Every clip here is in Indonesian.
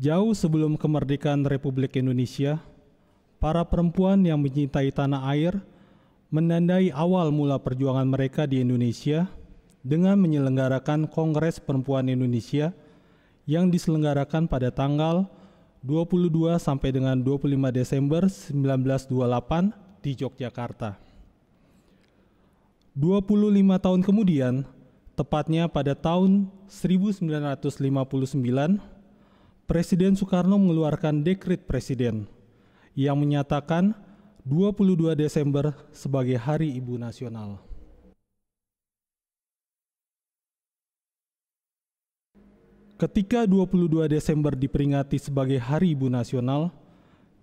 Jauh sebelum kemerdekaan Republik Indonesia, para perempuan yang mencintai tanah air menandai awal mula perjuangan mereka di Indonesia dengan menyelenggarakan Kongres Perempuan Indonesia yang diselenggarakan pada tanggal 22 sampai dengan 25 Desember 1928 di Yogyakarta. 25 tahun kemudian, tepatnya pada tahun 1959, Presiden Soekarno mengeluarkan dekret presiden yang menyatakan 22 Desember sebagai Hari Ibu Nasional. Ketika 22 Desember diperingati sebagai Hari Ibu Nasional,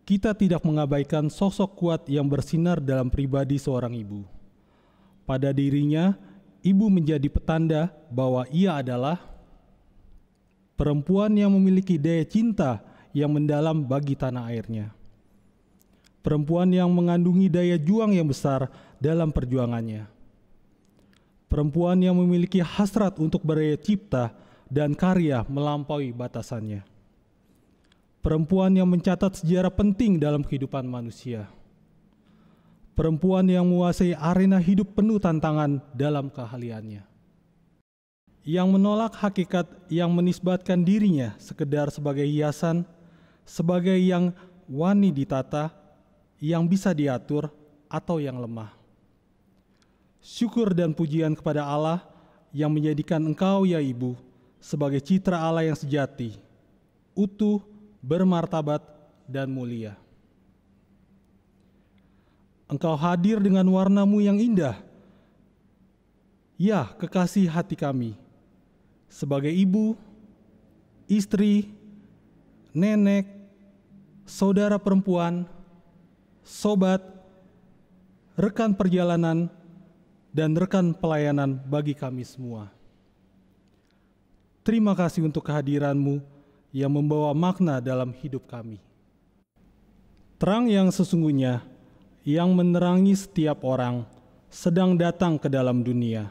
kita tidak mengabaikan sosok kuat yang bersinar dalam pribadi seorang ibu. Pada dirinya, ibu menjadi petanda bahwa ia adalah perempuan yang memiliki daya cinta yang mendalam bagi tanah airnya. Perempuan yang mengandungi daya juang yang besar dalam perjuangannya. Perempuan yang memiliki hasrat untuk berkarya cipta dan karya melampaui batasannya. Perempuan yang mencatat sejarah penting dalam kehidupan manusia. Perempuan yang menguasai arena hidup penuh tantangan dalam keahliannya. Yang menolak hakikat yang menisbatkan dirinya sekedar sebagai hiasan, sebagai yang wani ditata, yang bisa diatur, atau yang lemah. Syukur dan pujian kepada Allah yang menjadikan engkau, ya Ibu, sebagai citra Allah yang sejati, utuh, bermartabat, dan mulia. Engkau hadir dengan warnamu yang indah, ya kekasih hati kami, sebagai ibu, istri, nenek, saudara perempuan, sobat, rekan perjalanan, dan rekan pelayanan bagi kami semua. Terima kasih untuk kehadiranmu yang membawa makna dalam hidup kami. Terang yang sesungguhnya yang menerangi setiap orang sedang datang ke dalam dunia.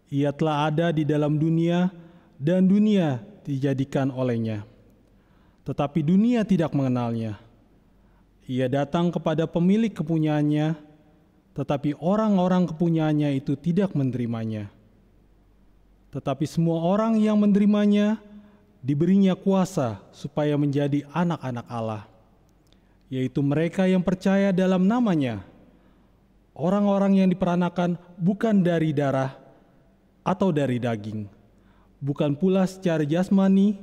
Ia telah ada di dalam dunia dan dunia dijadikan olehnya. Tetapi dunia tidak mengenalnya. Ia datang kepada pemilik kepunyaannya, tetapi orang-orang kepunyaannya itu tidak menerimanya. Tetapi semua orang yang menerimanya diberinya kuasa supaya menjadi anak-anak Allah, yaitu mereka yang percaya dalam namanya, orang-orang yang diperanakan bukan dari darah atau dari daging, bukan pula secara jasmani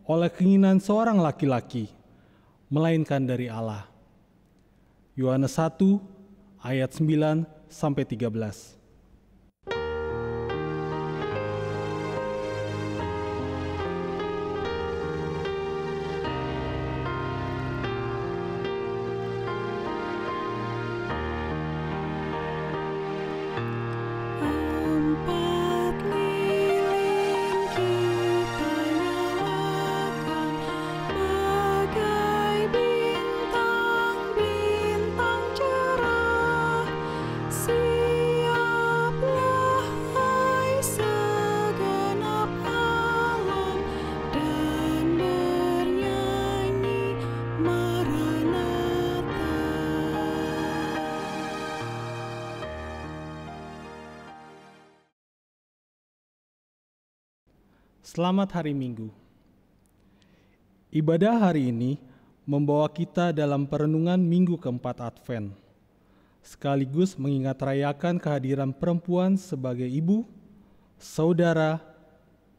oleh keinginan seorang laki-laki, melainkan dari Allah. Yohanes 1 ayat 9 sampai 13. Selamat hari Minggu. Ibadah hari ini membawa kita dalam perenungan Minggu keempat Advent, sekaligus mengingat rayakan kehadiran perempuan sebagai ibu, saudara,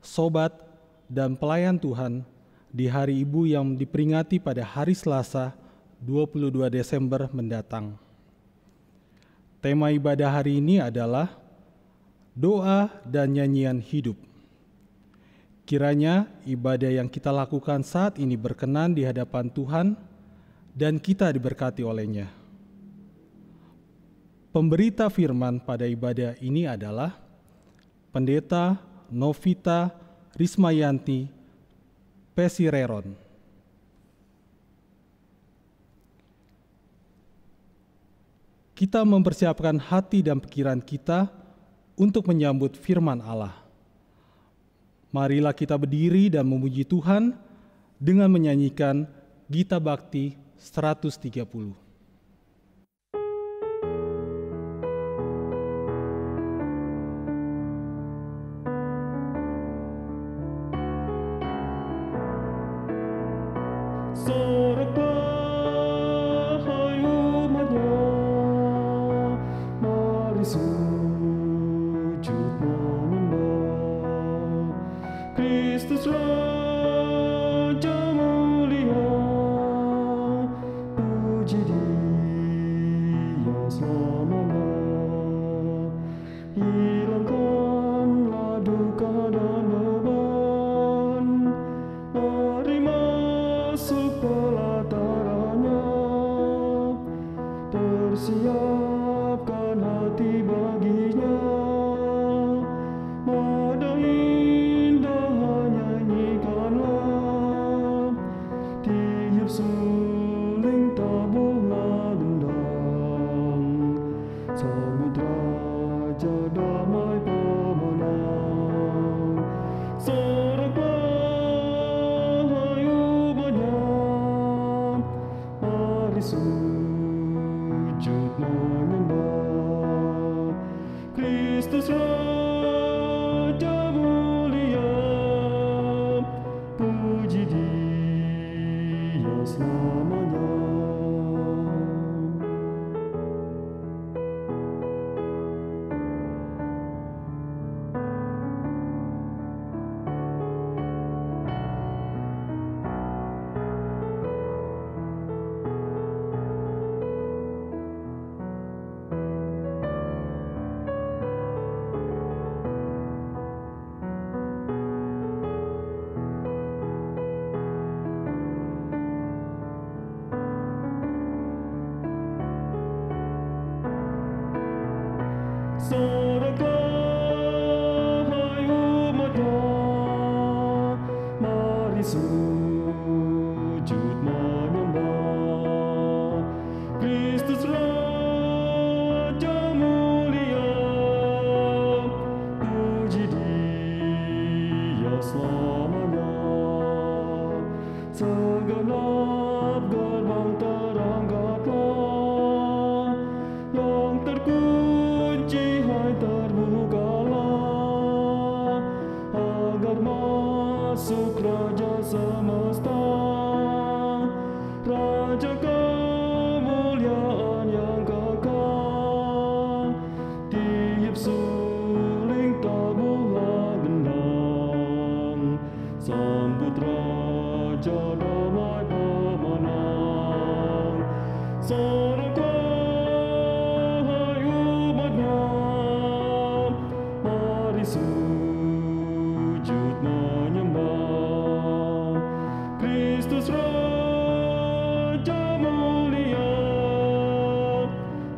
sobat, dan pelayan Tuhan di hari Ibu yang diperingati pada hari Selasa 22 Desember mendatang. Tema ibadah hari ini adalah doa dan nyanyian hidup. Kiranya ibadah yang kita lakukan saat ini berkenan di hadapan Tuhan dan kita diberkati olehnya. Pemberita firman pada ibadah ini adalah Pendeta Novita Rismayanti Pesireron. Kita mempersiapkan hati dan pikiran kita untuk menyambut firman Allah. Marilah kita berdiri dan memuji Tuhan dengan menyanyikan Gita Bakti 130. Kristus Raja mulia, puji Dia selamanya. Hilangkanlah duka dan beban, mari masuk pelatarannya. Persiapkan hati baginya, nada indah nyanyikanlah, tiup suling tabuhlah gendang, sambut Raja damai pemenang. Soraklah hai umatnya, mari sujud menyembah Kristus Raja mulia, puji Dia selamanya. Soraklah hai umatnya, mari sujud menyembah Kristus Raja mulia, puji Dia selamanya. Segenap gerbang terangkatlah, yang terkunci hai terbukalah, agar masuk Raja semesta, Raja kemuliaan yang kekal. Tiup suling tabuhlah gendang, sambut Raja damai pemenang. Soraklah hai umatnya, mari sujud menyembah Kristus Raja mulia,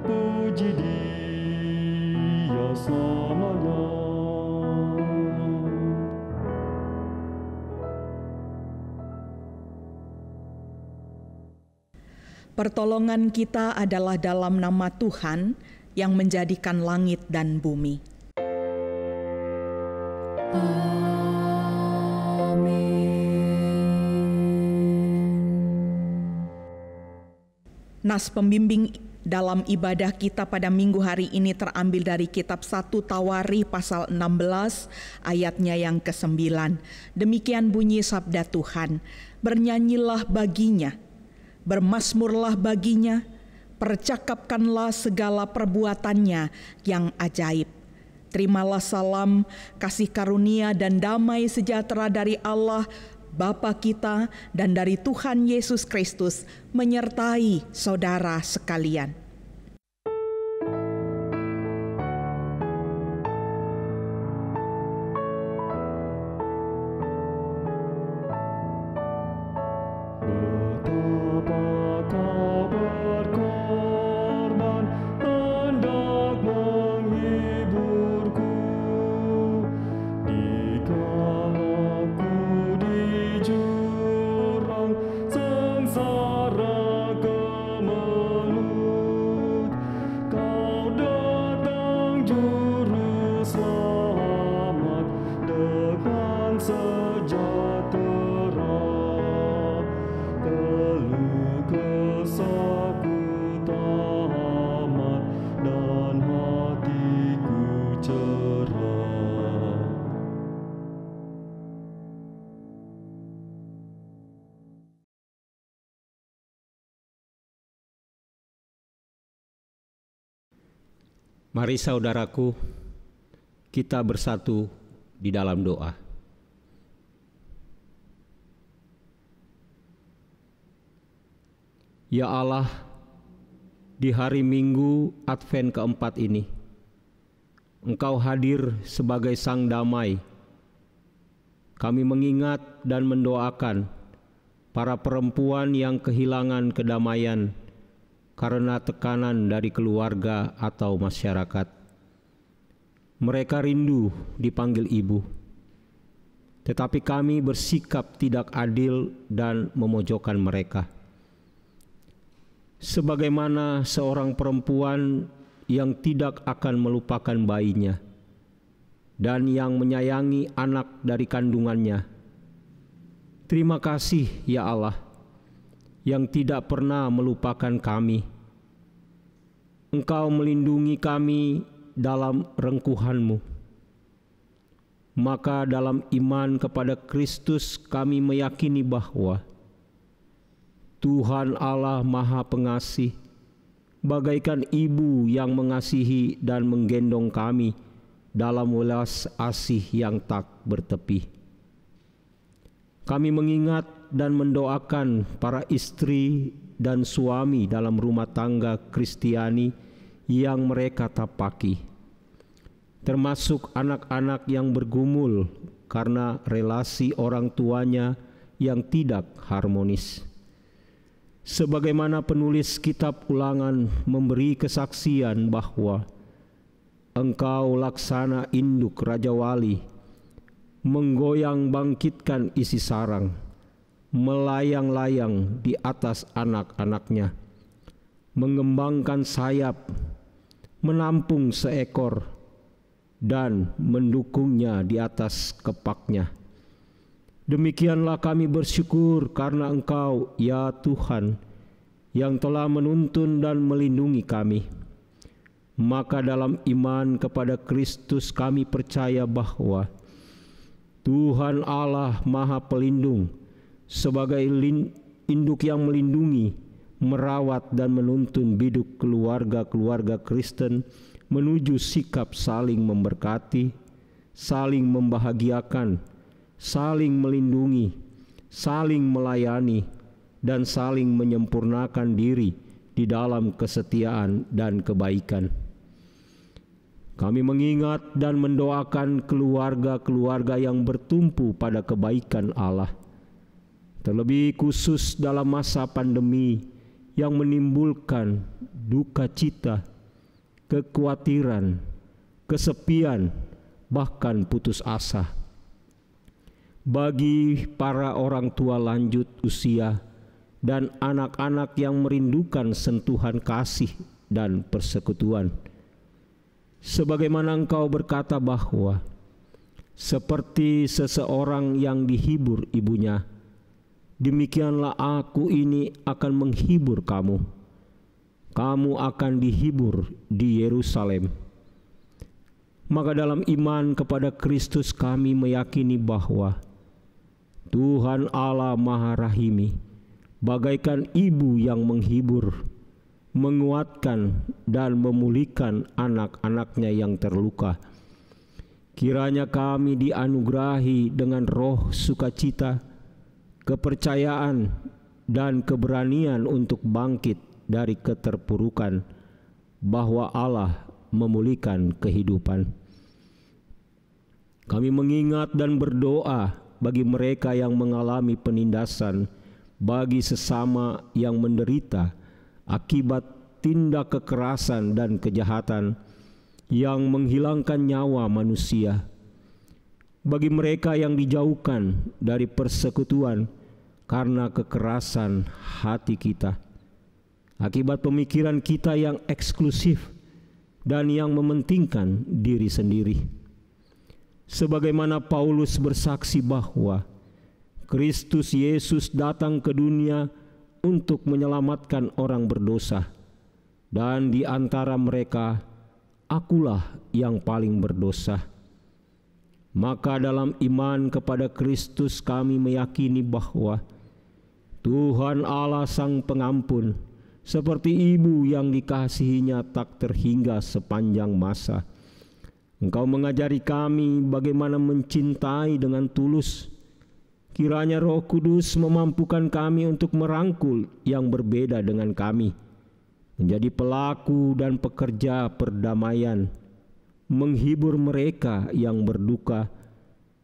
puji Dia selamanya. Pertolongan kita adalah dalam nama Tuhan yang menjadikan langit dan bumi. Nas pembimbing dalam ibadah kita pada minggu hari ini terambil dari kitab 1 Tawarikh pasal 16 ayatnya yang ke-9. Demikian bunyi sabda Tuhan, bernyanyilah baginya, bermazmurlah baginya, percakapkanlah segala perbuatannya yang ajaib. Terimalah salam, kasih karunia dan damai sejahtera dari Allah Bapa kita dan dari Tuhan Yesus Kristus menyertai saudara sekalian. Sengsara kemelut sejahtera. Mari saudaraku, kita bersatu di dalam doa. Ya Allah, di hari Minggu Advent keempat ini, Engkau hadir sebagai Sang Damai. Kami mengingat dan mendoakan para perempuan yang kehilangan kedamaian karena tekanan dari keluarga atau masyarakat. Mereka rindu dipanggil ibu, tetapi kami bersikap tidak adil dan memojokkan mereka. Sebagaimana seorang perempuan yang tidak akan melupakan bayinya dan yang menyayangi anak dari kandungannya. Terima kasih ya Allah, yang tidak pernah melupakan kami. Engkau melindungi kami dalam rengkuhan-Mu. Maka dalam iman kepada Kristus kami meyakini bahwa Tuhan Allah Maha Pengasih, bagaikan ibu yang mengasihi dan menggendong kami dalam welas asih yang tak bertepi. Kami mengingat dan mendoakan para istri dan suami dalam rumah tangga Kristiani yang mereka tapaki, termasuk anak-anak yang bergumul karena relasi orang tuanya yang tidak harmonis. Sebagaimana penulis kitab Ulangan memberi kesaksian bahwa Engkau laksana induk Raja Wali, menggoyang bangkitkan isi sarang, melayang-layang di atas anak-anaknya, mengembangkan sayap, menampung seekor, dan mendukungnya di atas kepaknya. Demikianlah kami bersyukur karena Engkau, ya Tuhan, yang telah menuntun dan melindungi kami. Maka dalam iman kepada Kristus kami percaya bahwa Tuhan Allah Maha Pelindung, sebagai induk yang melindungi, merawat dan menuntun biduk keluarga-keluarga Kristen menuju sikap saling memberkati, saling membahagiakan, saling melindungi, saling melayani, dan saling menyempurnakan diri di dalam kesetiaan dan kebaikan. Kami mengingat dan mendoakan keluarga-keluarga yang bertumpu pada kebaikan Allah, terlebih khusus dalam masa pandemi yang menimbulkan duka cita, kekhawatiran, kesepian, bahkan putus asa. Bagi para orang tua lanjut usia dan anak-anak yang merindukan sentuhan kasih dan persekutuan, sebagaimana Engkau berkata bahwa seperti seseorang yang dihibur ibunya, demikianlah aku ini akan menghibur kamu. Kamu akan dihibur di Yerusalem. Maka dalam iman kepada Kristus kami meyakini bahwa Tuhan Allah Maha Rahimi, bagaikan ibu yang menghibur, menguatkan dan memulihkan anak-anaknya yang terluka. Kiranya kami dianugerahi dengan roh sukacita, kepercayaan, dan keberanian untuk bangkit dari keterpurukan, bahwa Allah memulihkan kehidupan. Kami mengingat dan berdoa bagi mereka yang mengalami penindasan, bagi sesama yang menderita akibat tindak kekerasan dan kejahatan yang menghilangkan nyawa manusia, bagi mereka yang dijauhkan dari persekutuan karena kekerasan hati kita, akibat pemikiran kita yang eksklusif dan yang mementingkan diri sendiri. Sebagaimana Paulus bersaksi bahwa Kristus Yesus datang ke dunia untuk menyelamatkan orang berdosa, dan di antara mereka akulah yang paling berdosa. Maka dalam iman kepada Kristus kami meyakini bahwa Tuhan Allah Sang Pengampun, seperti ibu yang dikasihinya tak terhingga sepanjang masa, Engkau mengajari kami bagaimana mencintai dengan tulus. Kiranya Roh Kudus memampukan kami untuk merangkul yang berbeda dengan kami, menjadi pelaku dan pekerja perdamaian, menghibur mereka yang berduka,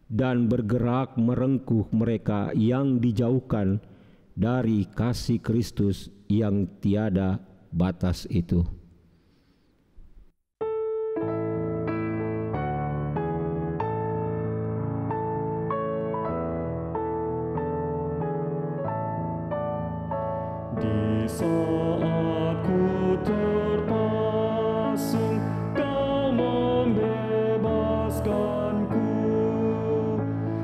dan bergerak merengkuh mereka yang dijauhkan dari kasih Kristus yang tiada batas itu. Di saat ku terpasung, Kau membebaskanku.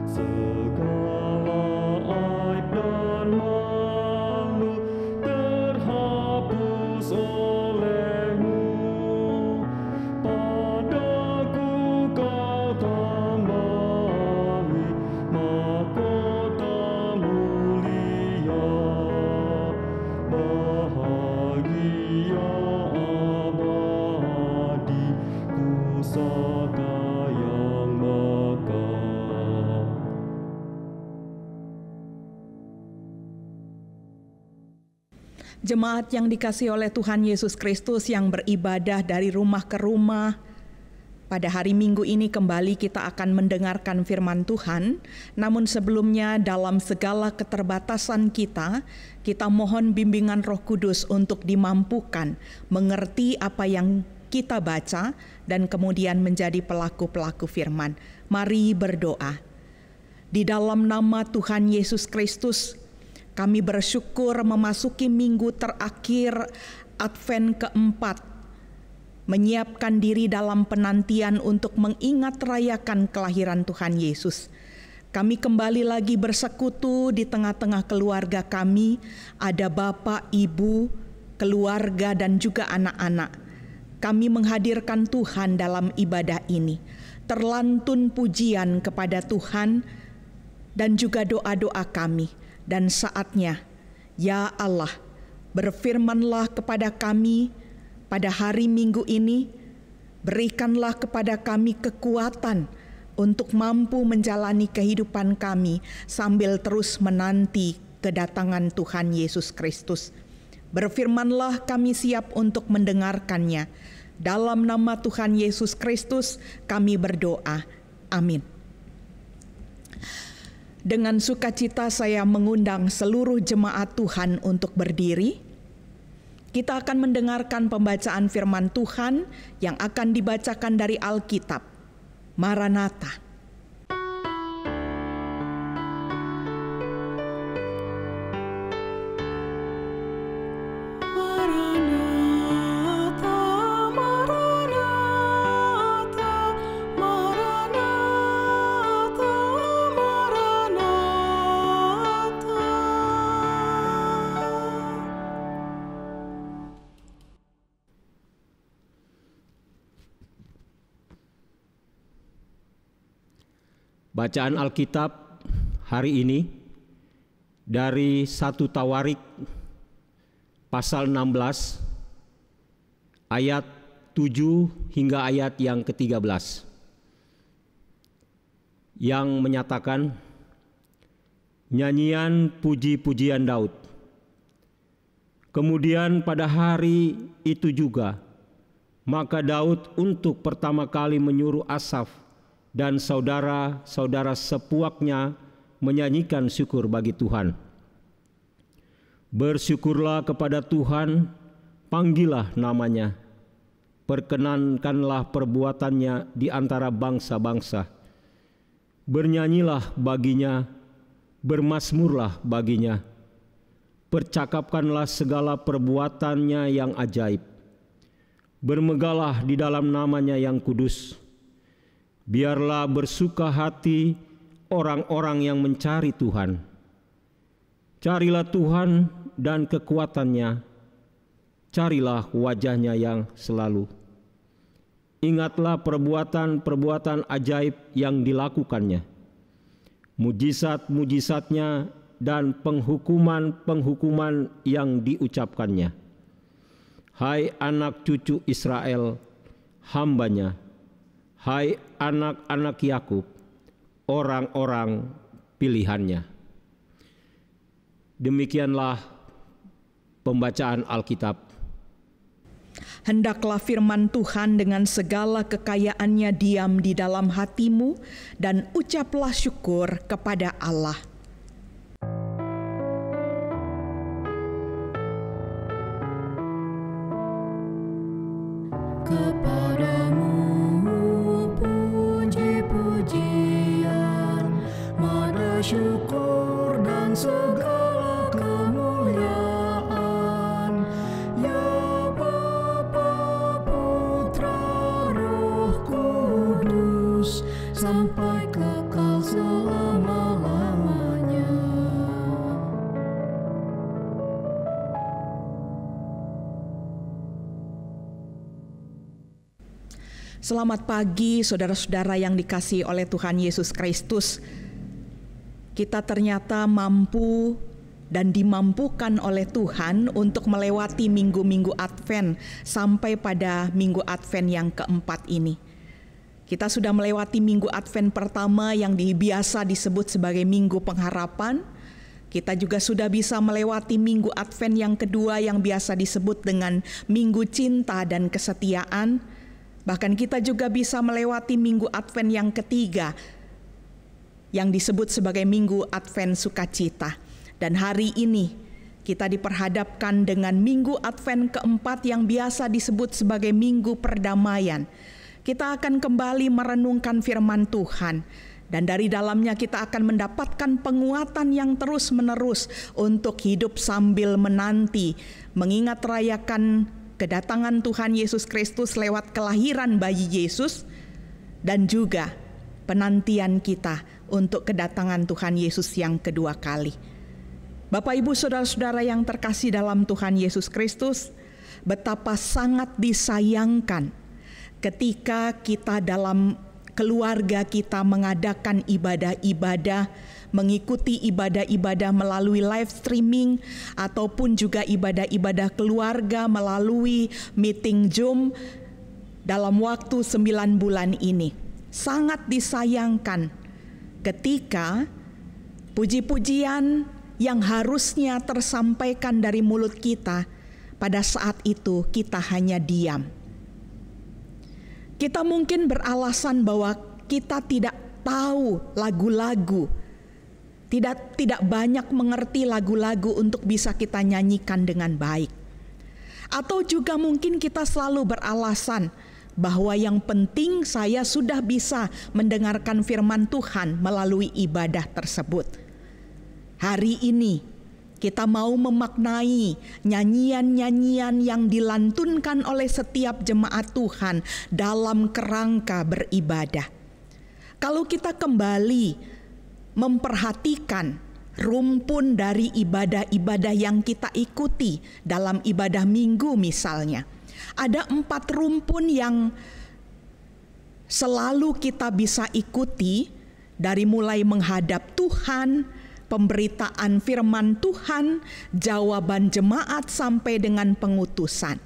Segala aib dan malu terhapus oleh-Mu. Padaku Kau tambahi mahkota mulia. Bahagia abadi, pusaka yang bakal. Jemaat yang dikasihi oleh Tuhan Yesus Kristus yang beribadah dari rumah ke rumah, pada hari Minggu ini kembali kita akan mendengarkan firman Tuhan. Namun sebelumnya, dalam segala keterbatasan kita mohon bimbingan Roh Kudus untuk dimampukan mengerti apa yang kita baca dan kemudian menjadi pelaku-pelaku firman. Mari berdoa. Di dalam nama Tuhan Yesus Kristus, kami bersyukur memasuki minggu terakhir Advent keempat, menyiapkan diri dalam penantian untuk mengingat rayakan kelahiran Tuhan Yesus. Kami kembali lagi bersekutu di tengah-tengah keluarga kami, ada bapak, ibu, keluarga, dan juga anak-anak. Kami menghadirkan Tuhan dalam ibadah ini, terlantun pujian kepada Tuhan dan juga doa-doa kami. Dan saatnya, ya Allah, berfirmanlah kepada kami pada hari Minggu ini, berikanlah kepada kami kekuatan untuk mampu menjalani kehidupan kami sambil terus menanti kedatangan Tuhan Yesus Kristus. Berfirmanlah, kami siap untuk mendengarkannya. Dalam nama Tuhan Yesus Kristus kami berdoa. Amin. Dengan sukacita saya mengundang seluruh jemaat Tuhan untuk berdiri. Kita akan mendengarkan pembacaan firman Tuhan yang akan dibacakan dari Alkitab. Maranatha. Bacaan Alkitab hari ini dari 1 Tawarik pasal 16 ayat 7 hingga ayat yang ke-13 yang menyatakan nyanyian puji-pujian Daud. Kemudian pada hari itu juga maka Daud untuk pertama kali menyuruh Asaf dan saudara-saudara sepuaknya menyanyikan syukur bagi Tuhan. Bersyukurlah kepada Tuhan, panggillah namanya, perkenankanlah perbuatannya di antara bangsa-bangsa. Bernyanyilah baginya, bermazmurlah baginya, percakapkanlah segala perbuatannya yang ajaib. Bermegahlah di dalam namanya yang kudus. Biarlah bersuka hati orang-orang yang mencari Tuhan. Carilah Tuhan dan kekuatannya, carilah wajahnya yang selalu. ingatlah perbuatan-perbuatan ajaib yang dilakukannya, mujizat-mujizatnya, dan penghukuman-penghukuman yang diucapkannya. Hai anak cucu Israel, hambanya, hai anak-anak Yakub, orang-orang pilihannya. Demikianlah pembacaan Alkitab. Hendaklah firman Tuhan dengan segala kekayaannya diam di dalam hatimu, dan ucaplah syukur kepada Allah. Kepadamu puji-pujian, mada syukur dan segala kemuliaan, ya Bapa, Putra, Roh Kudus, sampai kekal selama-lamanya. Selamat pagi saudara-saudara yang dikasihi oleh Tuhan Yesus Kristus. Kita ternyata mampu dan dimampukan oleh Tuhan untuk melewati minggu-minggu Advent sampai pada minggu Advent yang keempat ini. Kita sudah melewati minggu Advent pertama yang biasa disebut sebagai Minggu Pengharapan. Kita juga sudah bisa melewati minggu Advent yang kedua yang biasa disebut dengan Minggu Cinta dan Kesetiaan. Bahkan kita juga bisa melewati minggu Advent yang ketiga yang disebut sebagai Minggu Advent Sukacita. Dan hari ini kita diperhadapkan dengan minggu Advent keempat yang biasa disebut sebagai Minggu Perdamaian. Kita akan kembali merenungkan firman Tuhan, dan dari dalamnya kita akan mendapatkan penguatan yang terus-menerus untuk hidup sambil menanti, mengingat rayakan kedatangan Tuhan Yesus Kristus lewat kelahiran bayi Yesus, dan juga penantian kita untuk kedatangan Tuhan Yesus yang kedua kali. Bapak, Ibu, saudara-saudara yang terkasih dalam Tuhan Yesus Kristus, betapa sangat disayangkan ketika kita dalam keluarga kita mengadakan ibadah-ibadah, mengikuti ibadah-ibadah melalui live streaming, ataupun juga ibadah-ibadah keluarga melalui meeting Zoom dalam waktu 9 bulan ini. Sangat disayangkan ketika puji-pujian yang harusnya tersampaikan dari mulut kita, pada saat itu kita hanya diam. Kita mungkin beralasan bahwa kita tidak tahu lagu-lagu, tidak banyak mengerti lagu-lagu untuk bisa kita nyanyikan dengan baik. Atau juga mungkin kita selalu beralasan bahwa yang penting saya sudah bisa mendengarkan firman Tuhan melalui ibadah tersebut. Hari ini kita mau memaknai nyanyian-nyanyian yang dilantunkan oleh setiap jemaat Tuhan dalam kerangka beribadah. Kalau kita kembali memperhatikan rumpun dari ibadah-ibadah yang kita ikuti dalam ibadah minggu misalnya, ada 4 rumpun yang selalu kita bisa ikuti, dari mulai menghadap Tuhan, pemberitaan firman Tuhan, jawaban jemaat, sampai dengan pengutusan.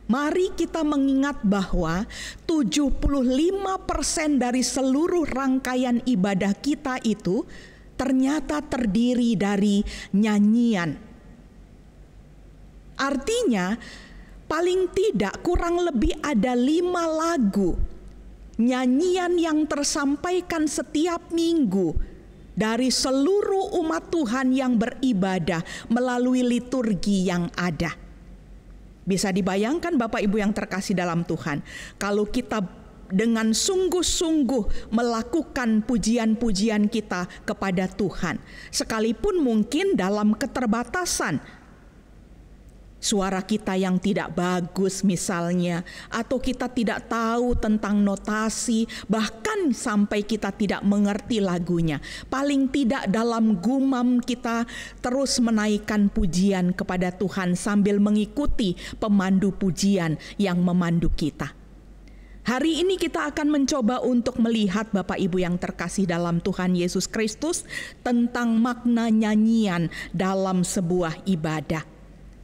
Mari kita mengingat bahwa 75% dari seluruh rangkaian ibadah kita itu ternyata terdiri dari nyanyian. Artinya paling tidak kurang lebih ada 5 lagu nyanyian yang tersampaikan setiap minggu dari seluruh umat Tuhan yang beribadah melalui liturgi yang ada. Bisa dibayangkan Bapak Ibu yang terkasih dalam Tuhan, kalau kita dengan sungguh-sungguh melakukan pujian-pujian kita kepada Tuhan, sekalipun mungkin dalam keterbatasan, suara kita yang tidak bagus misalnya, atau kita tidak tahu tentang notasi, bahkan sampai kita tidak mengerti lagunya. Paling tidak dalam gumam kita terus menaikkan pujian kepada Tuhan sambil mengikuti pemandu pujian yang memandu kita. Hari ini kita akan mencoba untuk melihat Bapak Ibu yang terkasih dalam Tuhan Yesus Kristus tentang makna nyanyian dalam sebuah ibadah.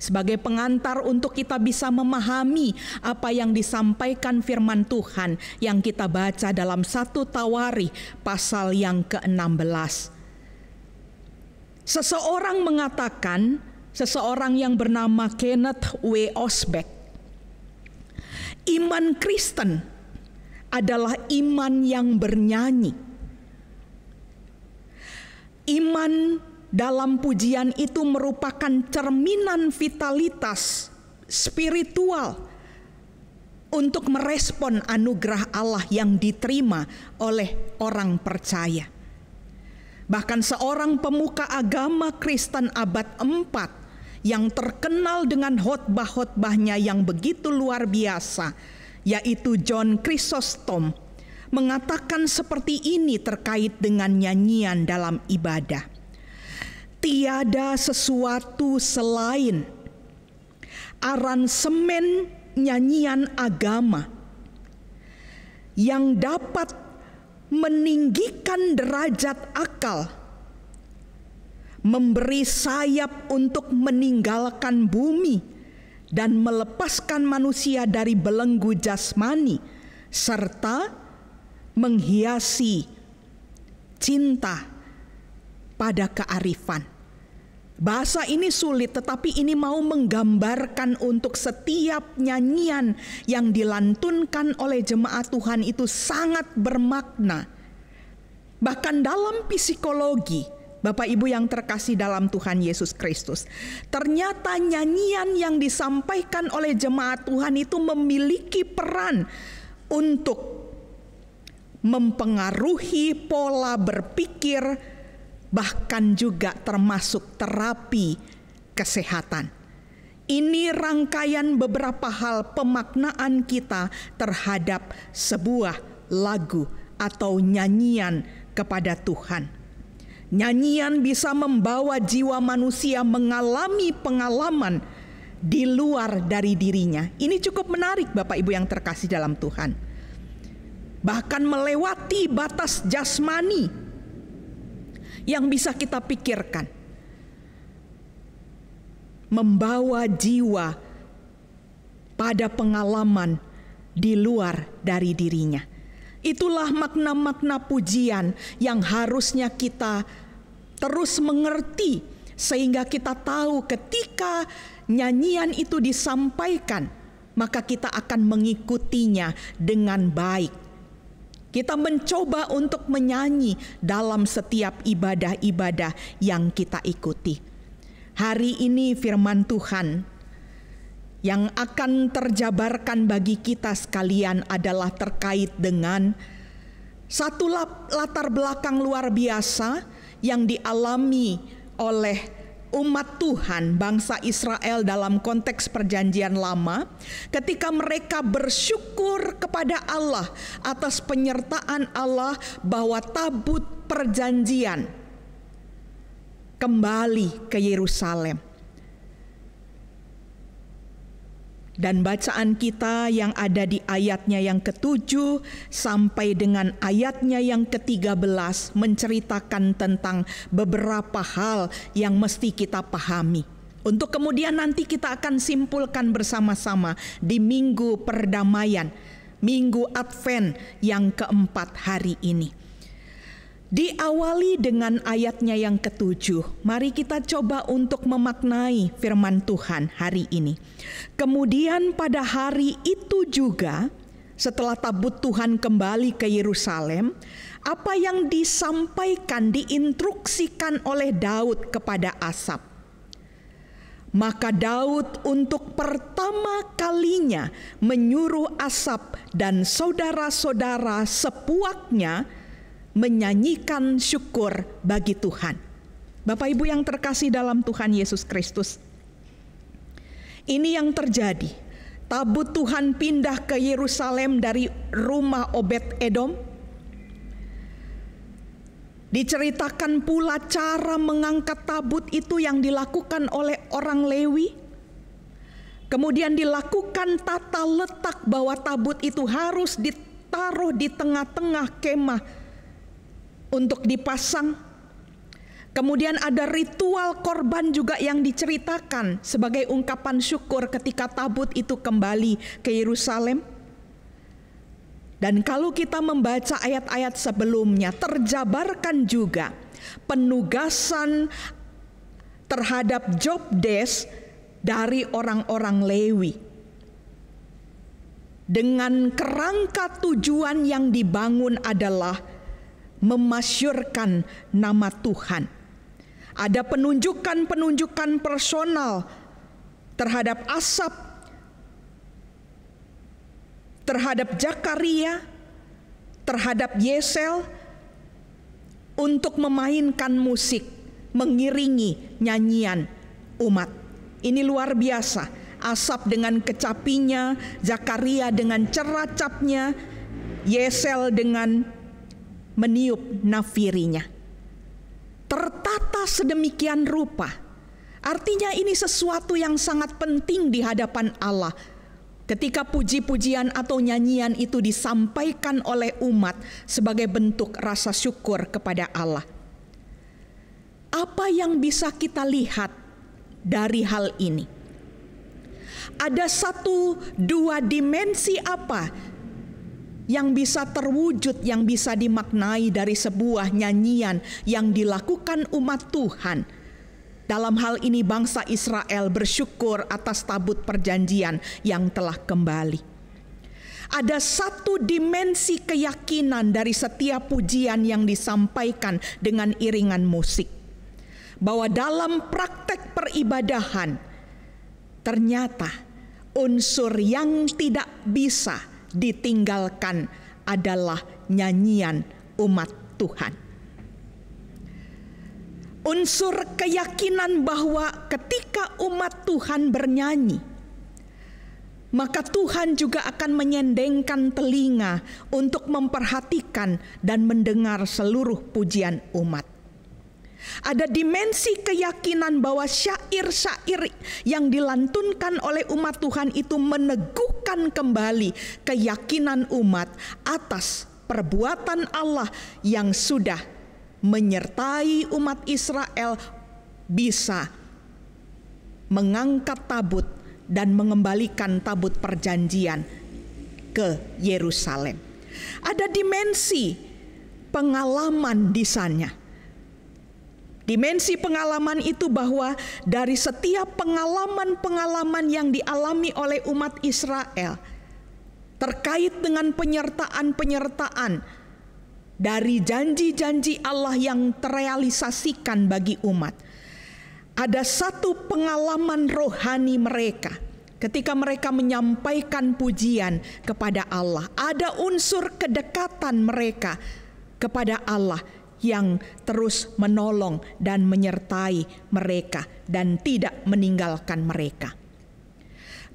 Sebagai pengantar untuk kita bisa memahami apa yang disampaikan firman Tuhan yang kita baca dalam 1 Tawarikh pasal yang ke-16. Seseorang mengatakan, seseorang yang bernama Kenneth W. Osbeck, iman Kristen adalah iman yang bernyanyi. Iman dalam pujian itu merupakan cerminan vitalitas spiritual untuk merespon anugerah Allah yang diterima oleh orang percaya. Bahkan seorang pemuka agama Kristen abad 4 yang terkenal dengan khotbah-khotbahnya yang begitu luar biasa, yaitu John Chrysostom, mengatakan seperti ini terkait dengan nyanyian dalam ibadah. Tiada sesuatu selain aransemen nyanyian agama yang dapat meninggikan derajat akal, memberi sayap untuk meninggalkan bumi dan melepaskan manusia dari belenggu jasmani, serta menghiasi cinta pada kearifan. Bahasa ini sulit, tetapi ini mau menggambarkan untuk setiap nyanyian yang dilantunkan oleh jemaat Tuhan itu sangat bermakna. Bahkan dalam psikologi, Bapak Ibu yang terkasih dalam Tuhan Yesus Kristus, ternyata nyanyian yang disampaikan oleh jemaat Tuhan itu memiliki peran untuk mempengaruhi pola berpikir, bahkan juga termasuk terapi kesehatan. Ini rangkaian beberapa hal pemaknaan kita terhadap sebuah lagu atau nyanyian kepada Tuhan. Nyanyian bisa membawa jiwa manusia mengalami pengalaman di luar dari dirinya. Ini cukup menarik Bapak Ibu yang terkasih dalam Tuhan. Bahkan melewati batas jasmani yang bisa kita pikirkan, membawa jiwa pada pengalaman di luar dari dirinya. Itulah makna-makna pujian yang harusnya kita terus mengerti, sehingga kita tahu ketika nyanyian itu disampaikan, maka kita akan mengikutinya dengan baik. Kita mencoba untuk menyanyi dalam setiap ibadah-ibadah yang kita ikuti. Hari ini firman Tuhan yang akan terjabarkan bagi kita sekalian adalah terkait dengan satu latar belakang luar biasa yang dialami oleh umat Tuhan, bangsa Israel dalam konteks perjanjian lama, ketika mereka bersyukur kepada Allah atas penyertaan Allah bahwa tabut perjanjian kembali ke Yerusalem. Dan bacaan kita yang ada di ayatnya yang ke-7 sampai dengan ayatnya yang ke-13 menceritakan tentang beberapa hal yang mesti kita pahami. Untuk kemudian nanti kita akan simpulkan bersama-sama di Minggu Perdamaian, Minggu Advent yang keempat hari ini. Diawali dengan ayatnya yang ke-7. Mari kita coba untuk memaknai firman Tuhan hari ini. Kemudian pada hari itu juga, setelah tabut Tuhan kembali ke Yerusalem, apa yang disampaikan, diinstruksikan oleh Daud kepada Asaf. Maka Daud untuk pertama kalinya menyuruh Asaf dan saudara-saudara sepuaknya menyanyikan syukur bagi Tuhan. Bapak Ibu yang terkasih dalam Tuhan Yesus Kristus, ini yang terjadi. Tabut Tuhan pindah ke Yerusalem dari rumah Obed-Edom. Diceritakan pula cara mengangkat tabut itu yang dilakukan oleh orang Lewi. Kemudian dilakukan tata letak bahwa tabut itu harus ditaruh di tengah-tengah kemah untuk dipasang. Kemudian ada ritual korban juga yang diceritakan sebagai ungkapan syukur ketika tabut itu kembali ke Yerusalem. Dan kalau kita membaca ayat-ayat sebelumnya, terjabarkan juga penugasan terhadap job desk dari orang-orang Lewi. Dengan kerangka tujuan yang dibangun adalah memasyurkan nama Tuhan. Ada penunjukan-penunjukan personal terhadap Asap, terhadap Zakaria, terhadap Yesel untuk memainkan musik, mengiringi nyanyian umat. Ini luar biasa. Asap dengan kecapinya, Zakaria dengan ceracapnya, Yesel dengan meniup nafirinya. Tertata sedemikian rupa. Artinya ini sesuatu yang sangat penting di hadapan Allah. Ketika puji-pujian atau nyanyian itu disampaikan oleh umat sebagai bentuk rasa syukur kepada Allah. Apa yang bisa kita lihat dari hal ini? Ada dua dimensi apa yang bisa terwujud, yang bisa dimaknai dari sebuah nyanyian yang dilakukan umat Tuhan. Dalam hal ini bangsa Israel bersyukur atas tabut perjanjian yang telah kembali. Ada satu dimensi keyakinan dari setiap pujian yang disampaikan dengan iringan musik. Bahwa dalam praktek peribadahan ternyata unsur yang tidak bisa ditinggalkan adalah nyanyian umat Tuhan. Unsur keyakinan bahwa ketika umat Tuhan bernyanyi, maka Tuhan juga akan menyendengkan telinga untuk memperhatikan dan mendengar seluruh pujian umat. Ada dimensi keyakinan bahwa syair-syair yang dilantunkan oleh umat Tuhan itu meneguhkan kembali keyakinan umat atas perbuatan Allah yang sudah menyertai umat Israel bisa mengangkat tabut dan mengembalikan tabut perjanjian ke Yerusalem. Ada dimensi pengalaman di sana. Dimensi pengalaman itu bahwa dari setiap pengalaman-pengalaman yang dialami oleh umat Israel terkait dengan penyertaan-penyertaan dari janji-janji Allah yang terrealisasikan bagi umat, ada satu pengalaman rohani mereka ketika mereka menyampaikan pujian kepada Allah. Ada unsur kedekatan mereka kepada Allah yang terus menolong dan menyertai mereka dan tidak meninggalkan mereka.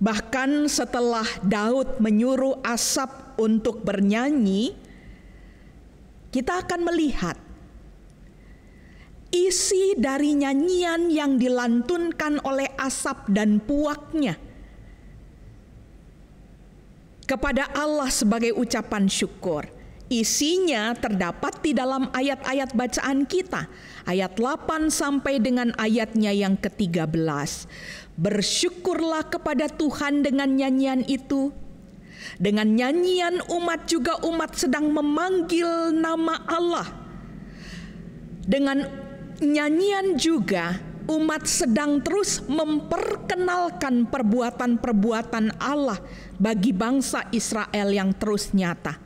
Bahkan setelah Daud menyuruh Asap untuk bernyanyi, kita akan melihat isi dari nyanyian yang dilantunkan oleh Asap dan puaknya kepada Allah sebagai ucapan syukur. Isinya terdapat di dalam ayat-ayat bacaan kita. Ayat 8 sampai dengan ayatnya yang ke-13. Bersyukurlah kepada Tuhan dengan nyanyian itu. Dengan nyanyian umat juga umat sedang memanggil nama Allah. Dengan nyanyian juga umat sedang terus memperkenalkan perbuatan-perbuatan Allah bagi bangsa Israel yang terus nyata.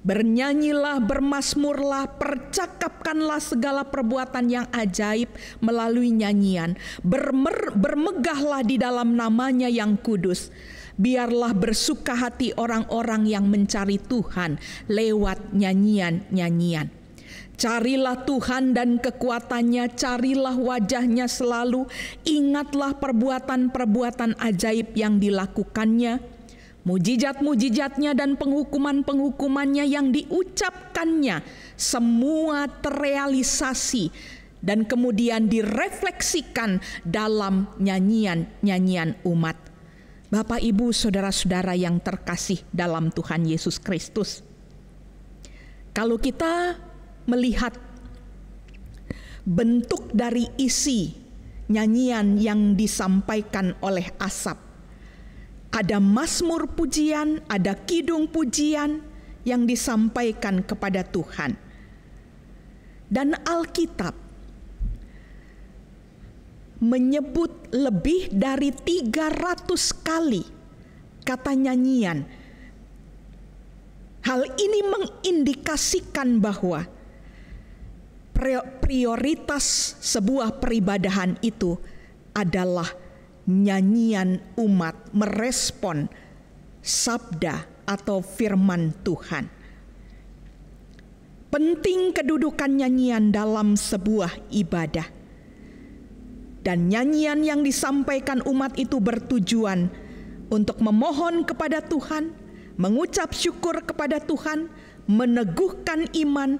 Bernyanyilah, bermazmurlah, percakapkanlah segala perbuatan yang ajaib melalui nyanyian. Bermegahlah di dalam namanya yang kudus. Biarlah bersuka hati orang-orang yang mencari Tuhan lewat nyanyian-nyanyian. Carilah Tuhan dan kekuatannya, carilah wajahnya selalu. Ingatlah perbuatan-perbuatan ajaib yang dilakukannya. Mujizat-mujizatnya dan penghukuman-penghukumannya yang diucapkannya semua terrealisasi dan kemudian direfleksikan dalam nyanyian-nyanyian umat. Bapak, Ibu, saudara-saudara yang terkasih dalam Tuhan Yesus Kristus, kalau kita melihat bentuk dari isi nyanyian yang disampaikan oleh Asaf, ada mazmur pujian, ada kidung pujian yang disampaikan kepada Tuhan. Dan Alkitab menyebut lebih dari 300 kali kata nyanyian. Hal ini mengindikasikan bahwa prioritas sebuah peribadahan itu adalah nyanyian umat merespon sabda atau firman Tuhan. Penting kedudukan nyanyian dalam sebuah ibadah. Dan nyanyian yang disampaikan umat itu bertujuan untuk memohon kepada Tuhan, mengucap syukur kepada Tuhan, meneguhkan iman,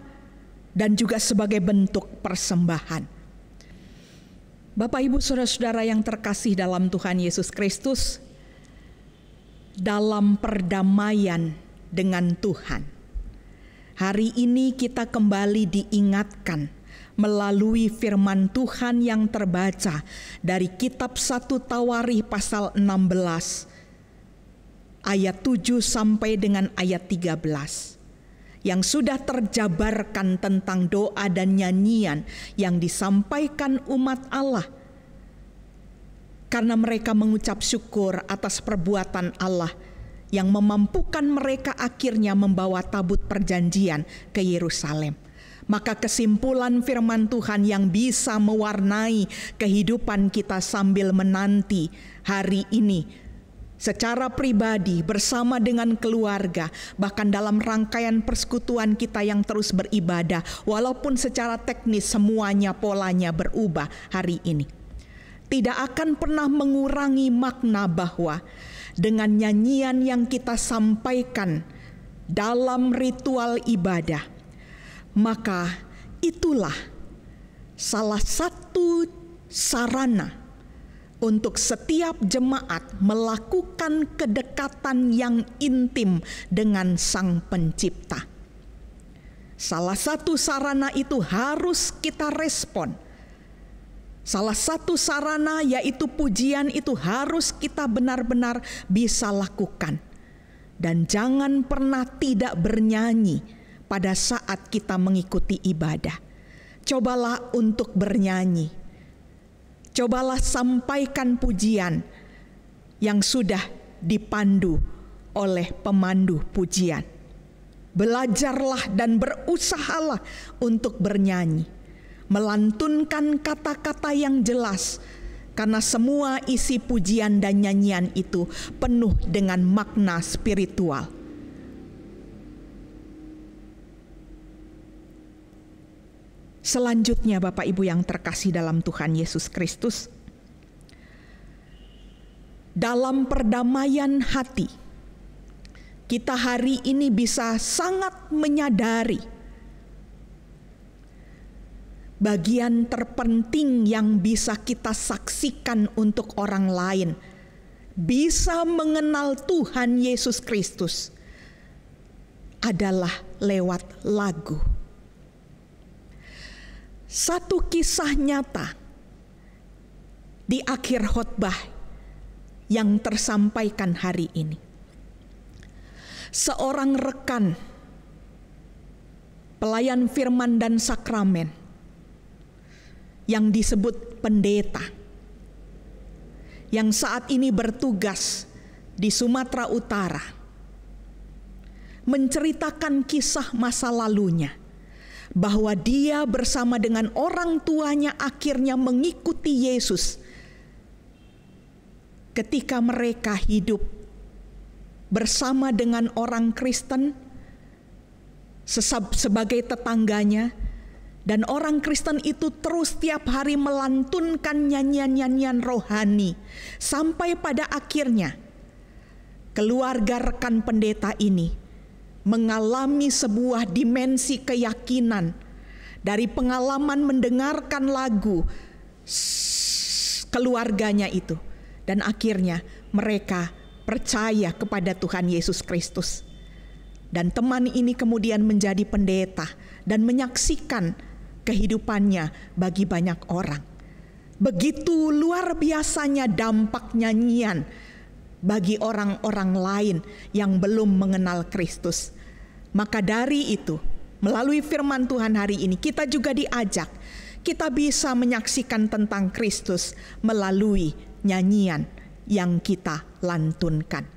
dan juga sebagai bentuk persembahan. Bapak, Ibu, saudara-saudara yang terkasih dalam Tuhan Yesus Kristus, dalam perdamaian dengan Tuhan, hari ini kita kembali diingatkan melalui firman Tuhan yang terbaca dari kitab 1 Tawarikh pasal 16 ayat 7 sampai dengan ayat 13 yang sudah terjabarkan tentang doa dan nyanyian yang disampaikan umat Allah karena mereka mengucap syukur atas perbuatan Allah yang memampukan mereka akhirnya membawa tabut perjanjian ke Yerusalem. Maka kesimpulan firman Tuhan yang bisa mewarnai kehidupan kita sambil menanti hari ini secara pribadi bersama dengan keluarga, bahkan dalam rangkaian persekutuan kita yang terus beribadah, walaupun secara teknis semuanya polanya berubah hari ini, tidak akan pernah mengurangi makna bahwa dengan nyanyian yang kita sampaikan dalam ritual ibadah, maka itulah salah satu sarana untuk setiap jemaat melakukan kedekatan yang intim dengan Sang Pencipta. Salah satu sarana itu harus kita respon. Salah satu sarana yaitu pujian itu harus kita benar-benar bisa lakukan. Dan jangan pernah tidak bernyanyi pada saat kita mengikuti ibadah. Cobalah untuk bernyanyi. Cobalah sampaikan pujian yang sudah dipandu oleh pemandu pujian. Belajarlah dan berusahalah untuk bernyanyi. Melantunkan kata-kata yang jelas. Karena semua isi pujian dan nyanyian itu penuh dengan makna spiritual. Selanjutnya, Bapak Ibu yang terkasih dalam Tuhan Yesus Kristus, dalam perdamaian hati, kita hari ini bisa sangat menyadari bagian terpenting yang bisa kita saksikan untuk orang lain, bisa mengenal Tuhan Yesus Kristus, adalah lewat lagu. Satu kisah nyata di akhir khotbah yang tersampaikan hari ini. Seorang rekan pelayan firman dan sakramen yang disebut pendeta, yang saat ini bertugas di Sumatera Utara, menceritakan kisah masa lalunya, bahwa dia bersama dengan orang tuanya akhirnya mengikuti Yesus ketika mereka hidup bersama dengan orang Kristen sebagai tetangganya. Dan orang Kristen itu terus tiap hari melantunkan nyanyian-nyanyian rohani. Sampai pada akhirnya keluarga rekan pendeta ini mengalami sebuah dimensi keyakinan dari pengalaman mendengarkan lagu keluarganya itu, dan akhirnya mereka percaya kepada Tuhan Yesus Kristus. Dan teman ini kemudian menjadi pendeta dan menyaksikan kehidupannya bagi banyak orang. Begitu luar biasanya dampak nyanyian bagi orang-orang lain yang belum mengenal Kristus. Maka dari itu, melalui firman Tuhan hari ini, kita juga diajak, kita bisa menyaksikan tentang Kristus melalui nyanyian yang kita lantunkan.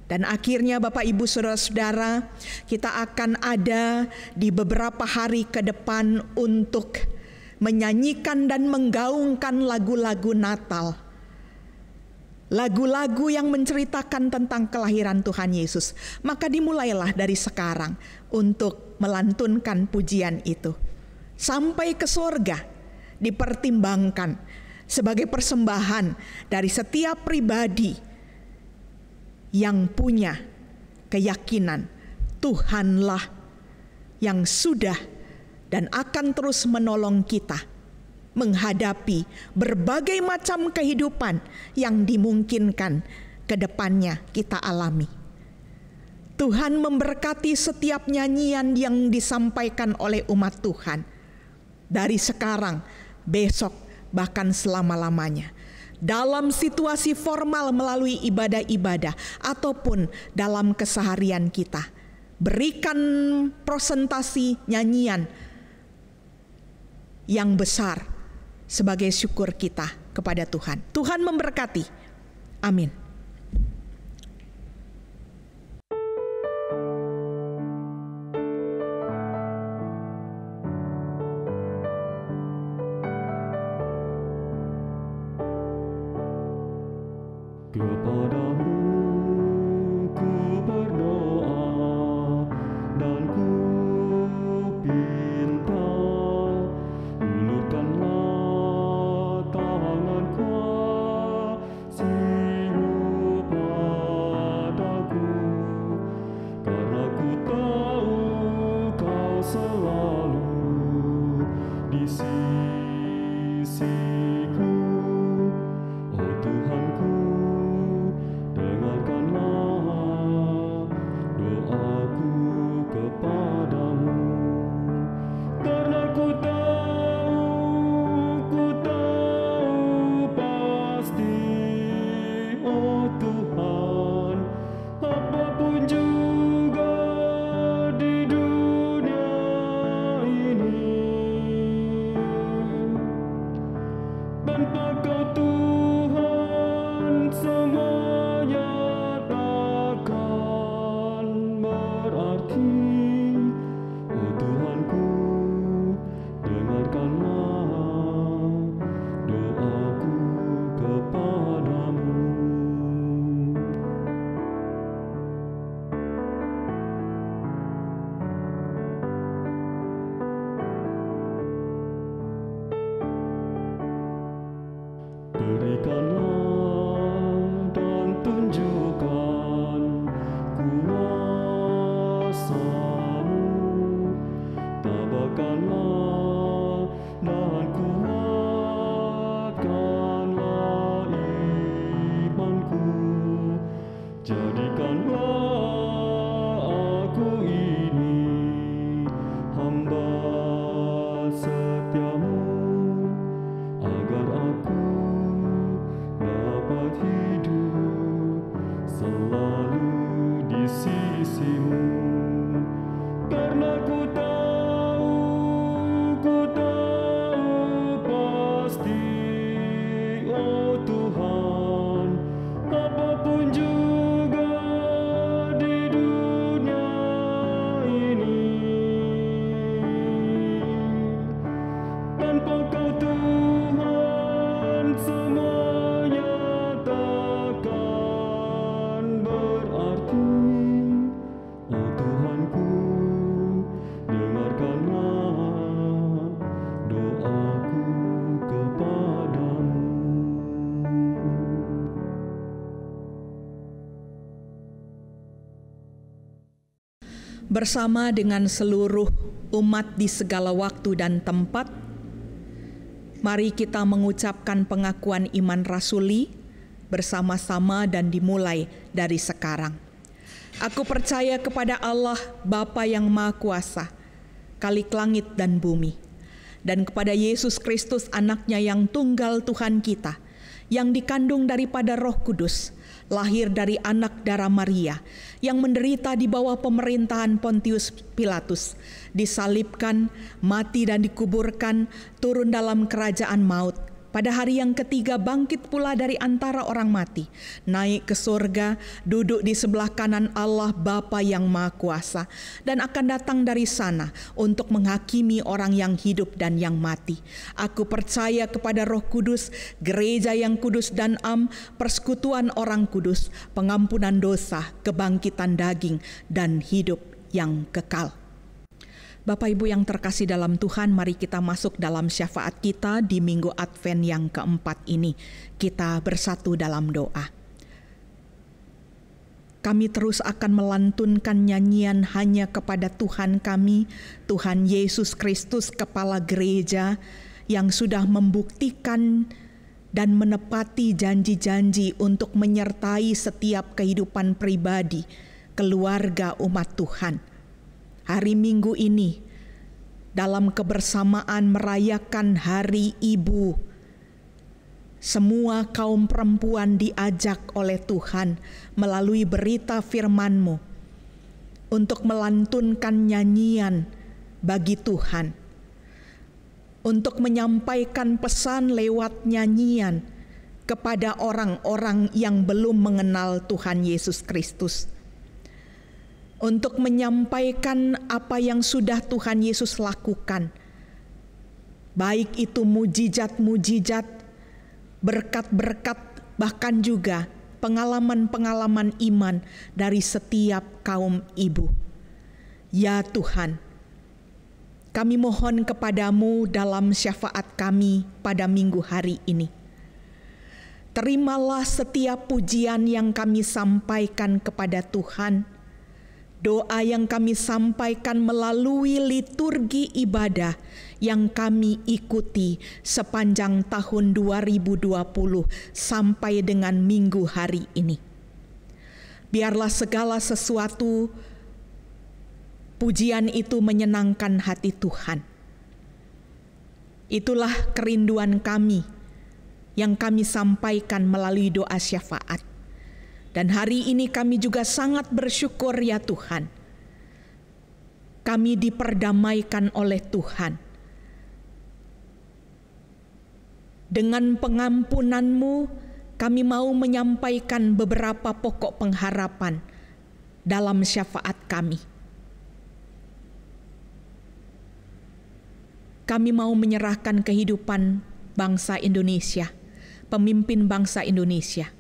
Dan akhirnya Bapak Ibu Saudara-saudara, kita akan ada di beberapa hari ke depan untuk menyanyikan dan menggaungkan lagu-lagu Natal. Lagu-lagu yang menceritakan tentang kelahiran Tuhan Yesus. Maka dimulailah dari sekarang untuk melantunkan pujian itu. Sampai ke sorga dipertimbangkan sebagai persembahan dari setiap pribadi yang punya keyakinan Tuhanlah yang sudah dan akan terus menolong kita menghadapi berbagai macam kehidupan yang dimungkinkan ke depannya kita alami. Tuhan memberkati setiap nyanyian yang disampaikan oleh umat Tuhan dari sekarang, besok, bahkan selama-lamanya. Dalam situasi formal melalui ibadah-ibadah ataupun dalam keseharian kita. Berikan presentasi nyanyian yang besar sebagai syukur kita kepada Tuhan. Tuhan memberkati. Amin. Kepadamu ku berdoa dan ku pinta, ulurkanlah tangan kasih-Mu padaku, karena ku tahu Kau selalu di sisiku. Oh Tuhanku, dengarkanlah doaku kepadamu, karena ku tahu pasti, oh Tuhan, apapun juga di dunia ini, tanpa Kau Tuhan semuanya takkan berarti. Oh Tuhanku, dengarkanlah doaku kepadamu. Berikanlah dan tunjukkan kuasa-Mu, tabahkanlah dan kuatkanlah imanku, jadikanlah aku ini hamba setia-Mu, agar aku dapat hidup selalu di sisi-Mu, karena ku tahu pasti, oh Tuhan, apapun juga di dunia ini, tanpa Kau Tuhan semuanya takkan berarti. Oh Tuhanku, dengarkanlah doaku kepadamu. Bersama dengan seluruh umat di segala waktu dan tempat, mari kita mengucapkan pengakuan iman rasuli bersama-sama dan dimulai dari sekarang. Aku percaya kepada Allah, Bapa yang Maha Kuasa, Khalik langit dan bumi, dan kepada Yesus Kristus anaknya yang tunggal Tuhan kita, yang dikandung daripada Roh Kudus, lahir dari anak darah Maria, yang menderita di bawah pemerintahan Pontius Pilatus, disalibkan, mati dan dikuburkan, turun dalam kerajaan maut. Pada hari yang ketiga bangkit pula dari antara orang mati, naik ke surga, duduk di sebelah kanan Allah Bapa yang Maha Kuasa, dan akan datang dari sana untuk menghakimi orang yang hidup dan yang mati. Aku percaya kepada Roh Kudus, gereja yang kudus dan am, persekutuan orang kudus, pengampunan dosa, kebangkitan daging, dan hidup yang kekal. Bapak Ibu yang terkasih dalam Tuhan, mari kita masuk dalam syafaat kita di Minggu Advent yang keempat ini. Kita bersatu dalam doa. Kami terus akan melantunkan nyanyian hanya kepada Tuhan kami, Tuhan Yesus Kristus, Kepala Gereja, yang sudah membuktikan dan menepati janji-janji untuk menyertai setiap kehidupan pribadi, keluarga umat Tuhan. Hari Minggu ini, dalam kebersamaan merayakan Hari Ibu, semua kaum perempuan diajak oleh Tuhan melalui berita firman-Mu untuk melantunkan nyanyian bagi Tuhan, untuk menyampaikan pesan lewat nyanyian kepada orang-orang yang belum mengenal Tuhan Yesus Kristus, untuk menyampaikan apa yang sudah Tuhan Yesus lakukan, baik itu mujizat-mujizat, berkat-berkat, bahkan juga pengalaman-pengalaman iman dari setiap kaum ibu. Ya Tuhan, kami mohon kepadamu dalam syafaat kami pada minggu hari ini. Terimalah setiap pujian yang kami sampaikan kepada Tuhan, doa yang kami sampaikan melalui liturgi ibadah yang kami ikuti sepanjang tahun 2020 sampai dengan minggu hari ini. Biarlah segala sesuatu pujian itu menyenangkan hati Tuhan. Itulah kerinduan kami yang kami sampaikan melalui doa syafaat. Dan hari ini kami juga sangat bersyukur ya Tuhan. Kami diperdamaikan oleh Tuhan. Dengan pengampunan-Mu, kami mau menyampaikan beberapa pokok pengharapan dalam syafaat kami. Kami mau menyerahkan kehidupan bangsa Indonesia, pemimpin bangsa Indonesia.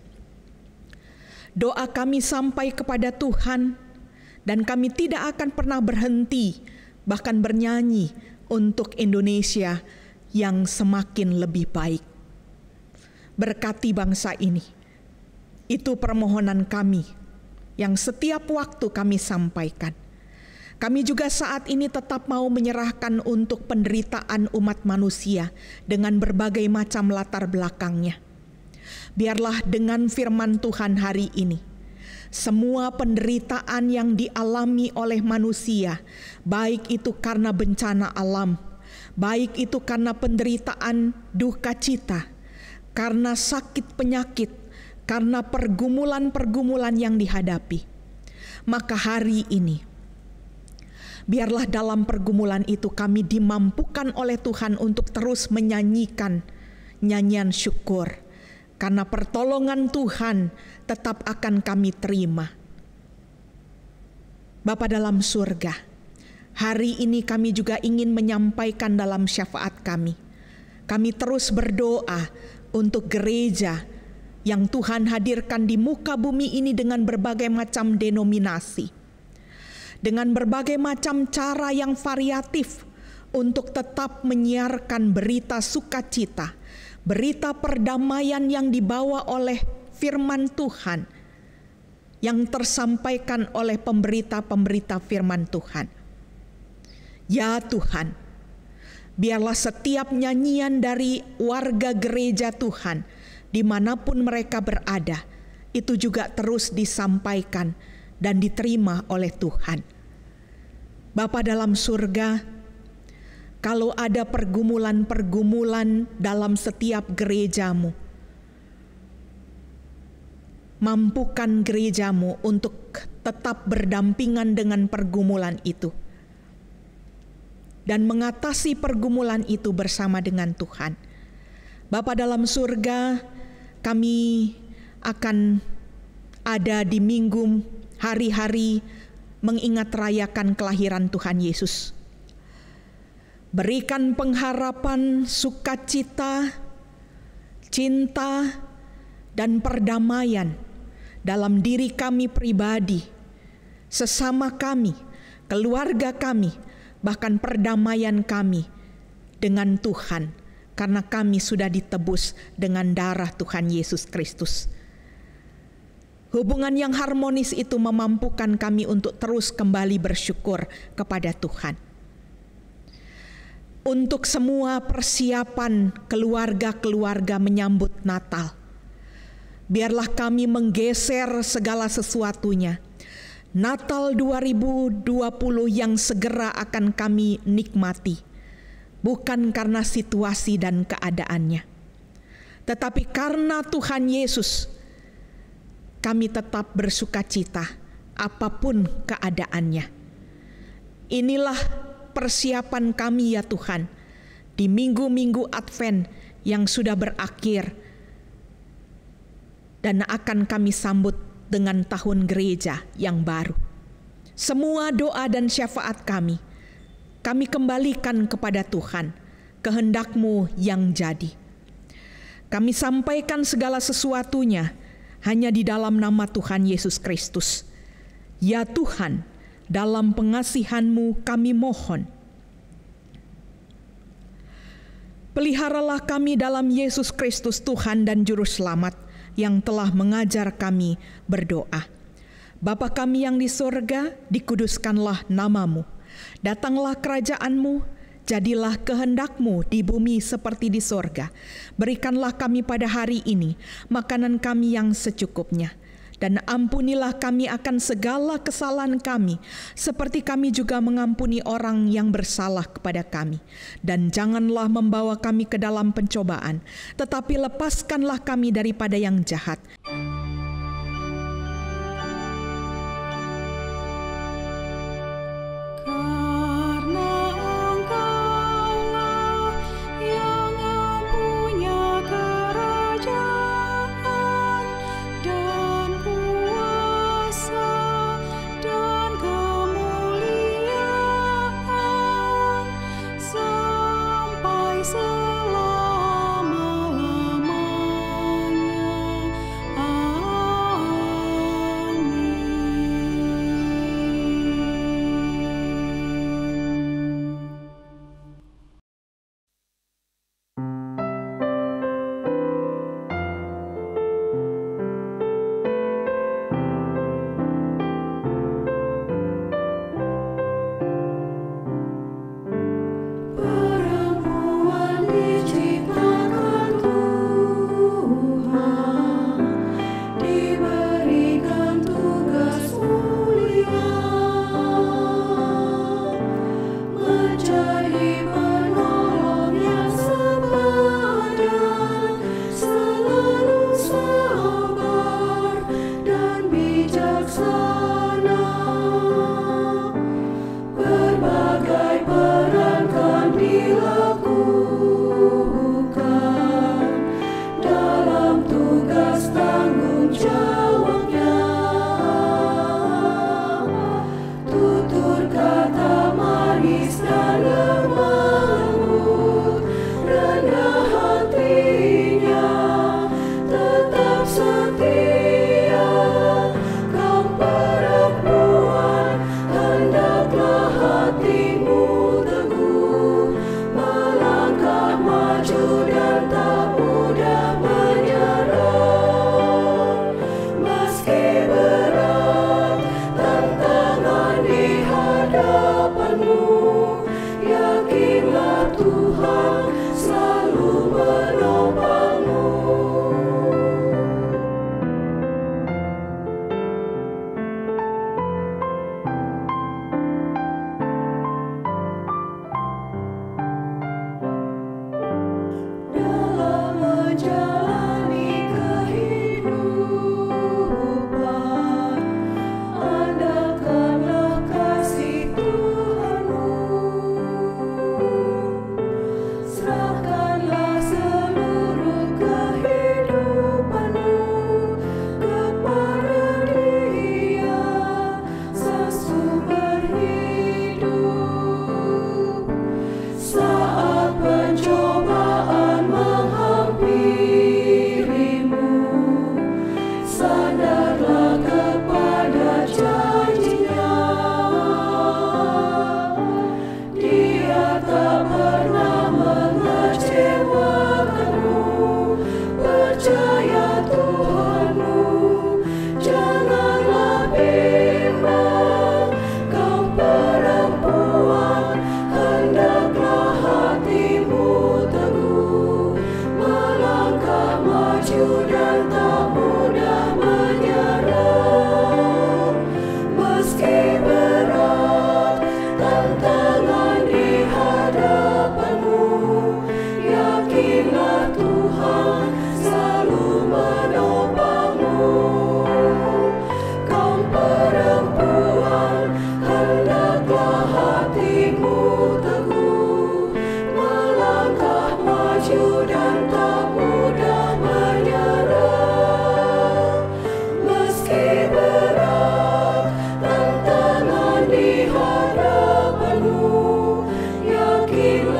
Doa kami sampai kepada Tuhan, dan kami tidak akan pernah berhenti, bahkan bernyanyi untuk Indonesia yang semakin lebih baik. Berkati bangsa ini. Itu permohonan kami yang setiap waktu kami sampaikan. Kami juga saat ini tetap mau menyerahkan untuk penderitaan umat manusia dengan berbagai macam latar belakangnya. Biarlah dengan firman Tuhan hari ini, semua penderitaan yang dialami oleh manusia, baik itu karena bencana alam, baik itu karena penderitaan duka cita, karena sakit penyakit, karena pergumulan-pergumulan yang dihadapi, maka hari ini, biarlah dalam pergumulan itu kami dimampukan oleh Tuhan untuk terus menyanyikan nyanyian syukur. Karena pertolongan Tuhan tetap akan kami terima. Bapa dalam surga, hari ini kami juga ingin menyampaikan dalam syafaat kami. Kami terus berdoa untuk gereja yang Tuhan hadirkan di muka bumi ini dengan berbagai macam denominasi. Dengan berbagai macam cara yang variatif untuk tetap menyiarkan berita sukacita, berita perdamaian yang dibawa oleh firman Tuhan, yang tersampaikan oleh pemberita-pemberita firman Tuhan. Ya Tuhan, biarlah setiap nyanyian dari warga gereja Tuhan, dimanapun mereka berada, itu juga terus disampaikan dan diterima oleh Tuhan. Bapa dalam surga, kalau ada pergumulan-pergumulan dalam setiap gerejamu, mampukan gerejamu untuk tetap berdampingan dengan pergumulan itu dan mengatasi pergumulan itu bersama dengan Tuhan. Bapa dalam surga, kami akan ada di minggu hari-hari mengingat rayakan kelahiran Tuhan Yesus. Berikan pengharapan, sukacita, cinta, dan perdamaian dalam diri kami pribadi, sesama kami, keluarga kami, bahkan perdamaian kami dengan Tuhan, karena kami sudah ditebus dengan darah Tuhan Yesus Kristus. Hubungan yang harmonis itu memampukan kami untuk terus kembali bersyukur kepada Tuhan. Untuk semua persiapan keluarga-keluarga menyambut Natal, biarlah kami menggeser segala sesuatunya. Natal 2020 yang segera akan kami nikmati, bukan karena situasi dan keadaannya, tetapi karena Tuhan Yesus, kami tetap bersukacita apapun keadaannya. Inilah persiapan kami ya Tuhan, di minggu-minggu Advent yang sudah berakhir dan akan kami sambut dengan tahun gereja yang baru. Semua doa dan syafaat kami kembalikan kepada Tuhan, kehendak-Mu yang jadi. Kami sampaikan segala sesuatunya hanya di dalam nama Tuhan Yesus Kristus. Ya Tuhan, dalam pengasihan-Mu kami mohon. Peliharalah kami dalam Yesus Kristus Tuhan dan Juru Selamat yang telah mengajar kami berdoa. Bapa kami yang di sorga, dikuduskanlah nama-Mu. Datanglah kerajaan-Mu, jadilah kehendak-Mu di bumi seperti di sorga. Berikanlah kami pada hari ini makanan kami yang secukupnya. Dan ampunilah kami akan segala kesalahan kami, seperti kami juga mengampuni orang yang bersalah kepada kami. Dan janganlah membawa kami ke dalam pencobaan, tetapi lepaskanlah kami daripada yang jahat. Berbagai peran kan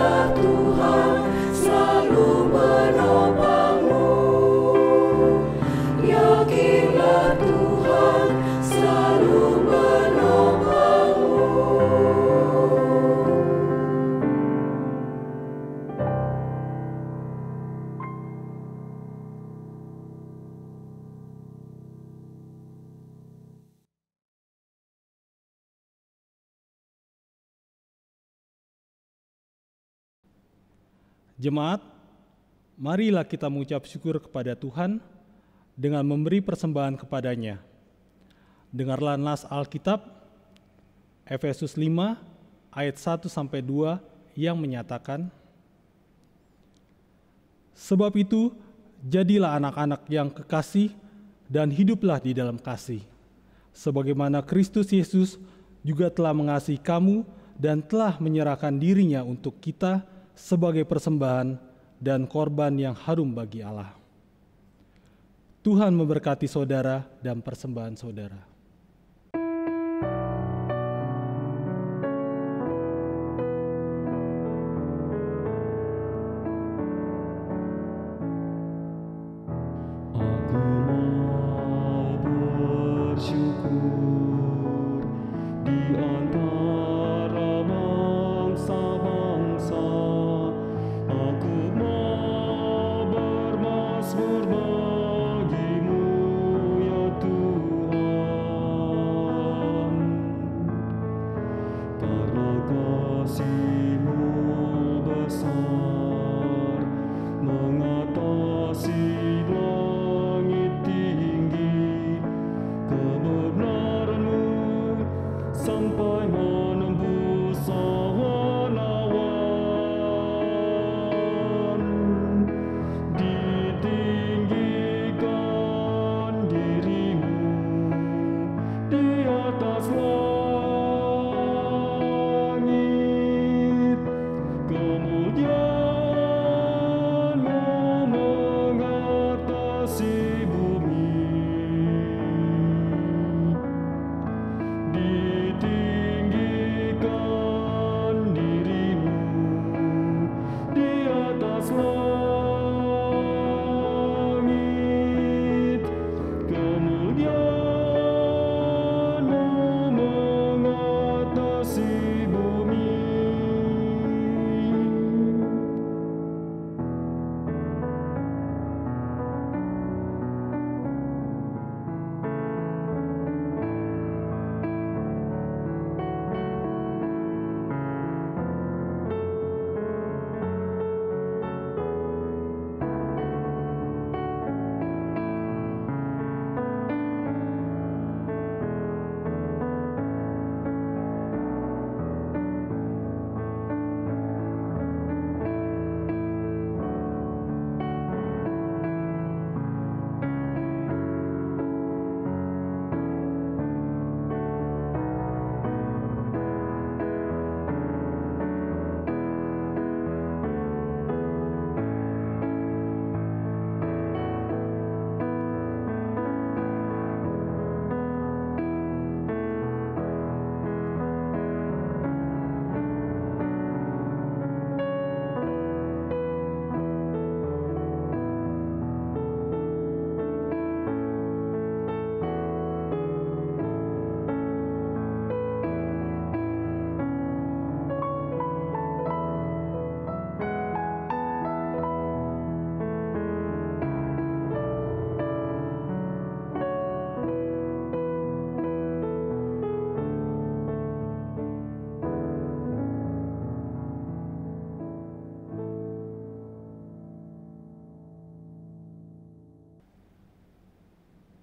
Yakinlah Tuhan selalu menopangmu. Yakinlah Tuhan selalu menopangmu. Jemaat, marilah kita mengucap syukur kepada Tuhan dengan memberi persembahan kepadanya. Dengarlah nas Alkitab, Efesus 5 ayat 1-2 yang menyatakan, "Sebab itu, jadilah anak-anak yang kekasih dan hiduplah di dalam kasih, sebagaimana Kristus Yesus juga telah mengasihi kamu dan telah menyerahkan dirinya untuk kita sebagai persembahan dan korban yang harum bagi Allah." Tuhan memberkati saudara dan persembahan saudara. Aku mau bersyukur di antara bangsa-bangsa. Aku mau bermazmur bagimu, ya Tuhan. Karena kasih-Mu besar, mengatasi langit tinggi, kebenaran-Mu sampai menembus awan. Ditinggikan diri-Mu di atas langit, kemuliaan-Mu mengatasi bumi. Ditinggikan diri-Mu di atas langit, kemuliaan-Mu mengatasi bumi.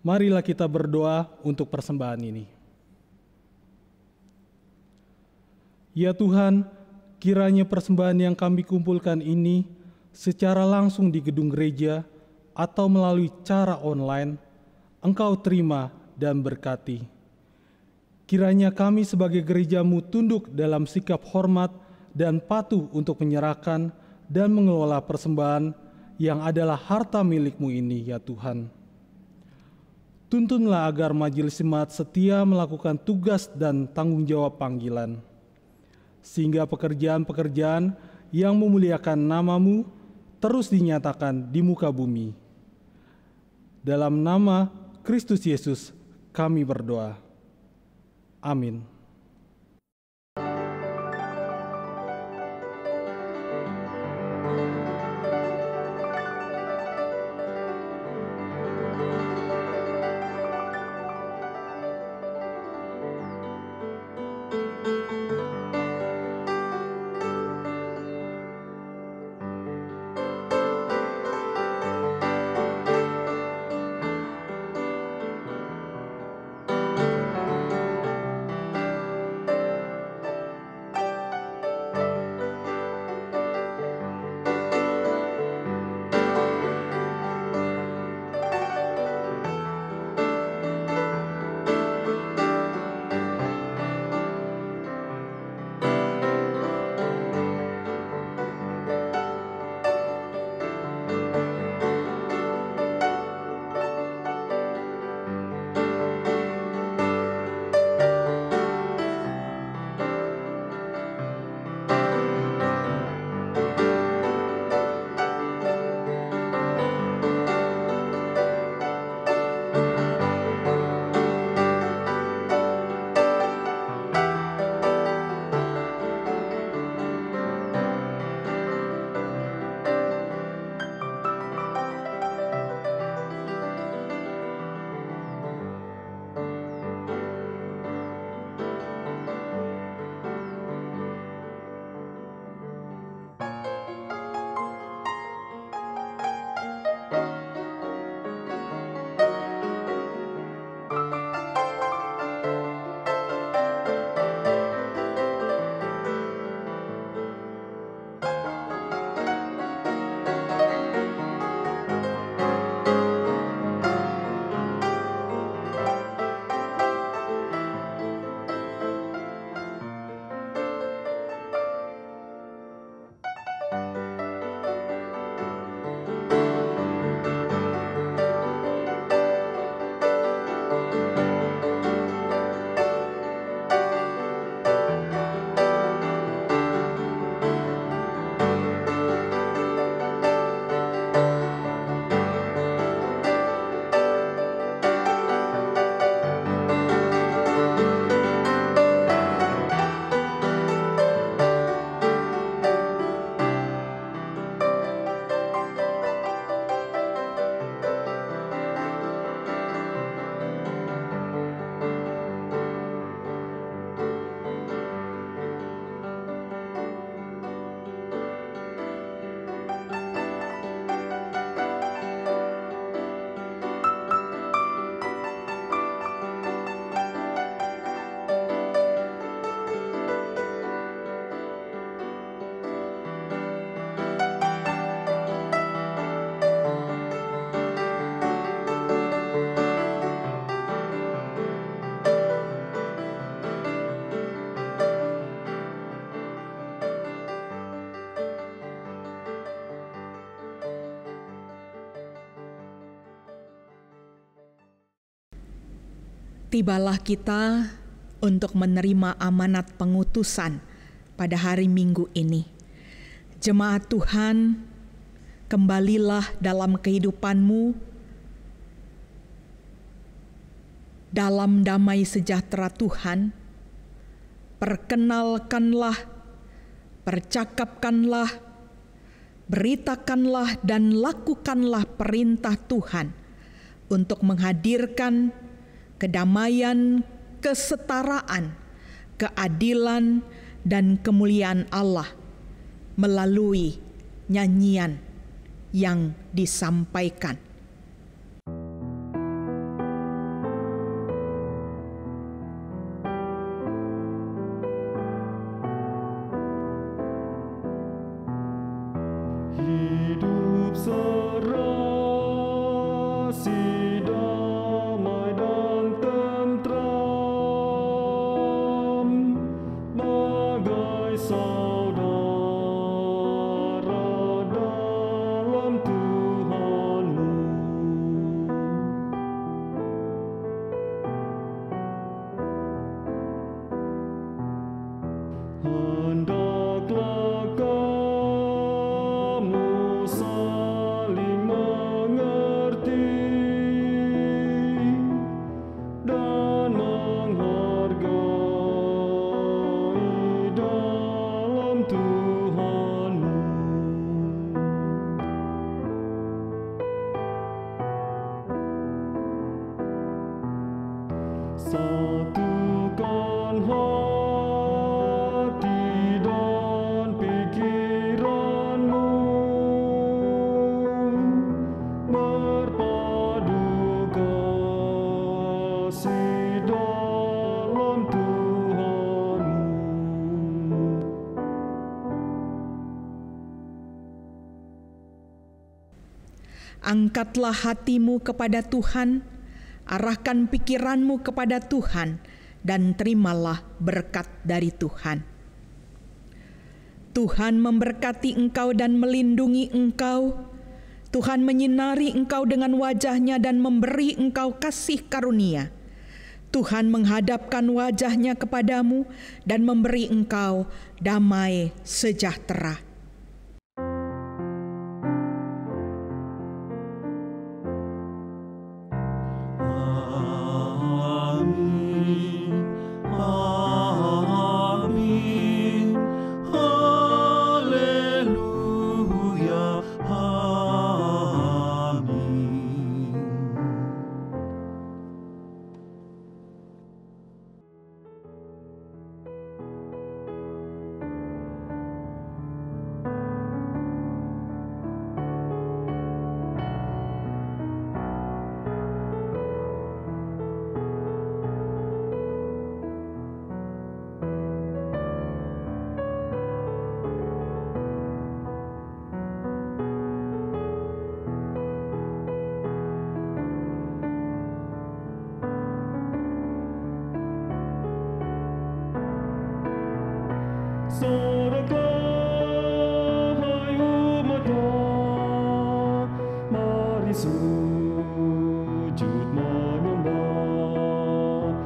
Marilah kita berdoa untuk persembahan ini. Ya Tuhan, kiranya persembahan yang kami kumpulkan ini secara langsung di gedung gereja atau melalui cara online, Engkau terima dan berkati. Kiranya kami sebagai gereja-Mu tunduk dalam sikap hormat dan patuh untuk menyerahkan dan mengelola persembahan yang adalah harta milik-Mu ini, ya Tuhan. Tuntunlah agar majelis jemaat setia melakukan tugas dan tanggung jawab panggilan, sehingga pekerjaan-pekerjaan yang memuliakan nama-Mu terus dinyatakan di muka bumi. Dalam nama Kristus Yesus kami berdoa. Amin. Tibalah kita untuk menerima amanat pengutusan pada hari Minggu ini. Jemaat Tuhan, kembalilah dalam kehidupanmu, dalam damai sejahtera Tuhan. Perkenalkanlah, percakapkanlah, beritakanlah dan lakukanlah perintah Tuhan untuk menghadirkan kedamaian, kesetaraan, keadilan, dan kemuliaan Allah melalui nyanyian yang disampaikan. Hidup serasi damai dan tentram, bagai saudara dalam Tuhanmu. Hendaklah kau Angkatlah hatimu kepada Tuhan, arahkan pikiranmu kepada Tuhan, dan terimalah berkat dari Tuhan. Tuhan memberkati engkau dan melindungi engkau. Tuhan menyinari engkau dengan wajah-Nya dan memberi engkau kasih karunia. Tuhan menghadapkan wajah-Nya kepadamu dan memberi engkau damai sejahtera. Soraklah, hai umat-Nya, mari sujud menyembah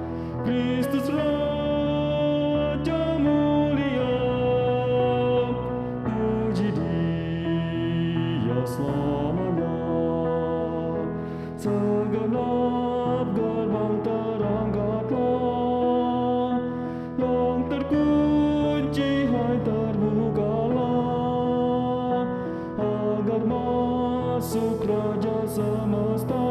Kristus Raja mulia. Puji Dia selamanya. Segenap gerbang terangkatlah, yang terkunci hai terbukalah, agar masuk Raja semesta.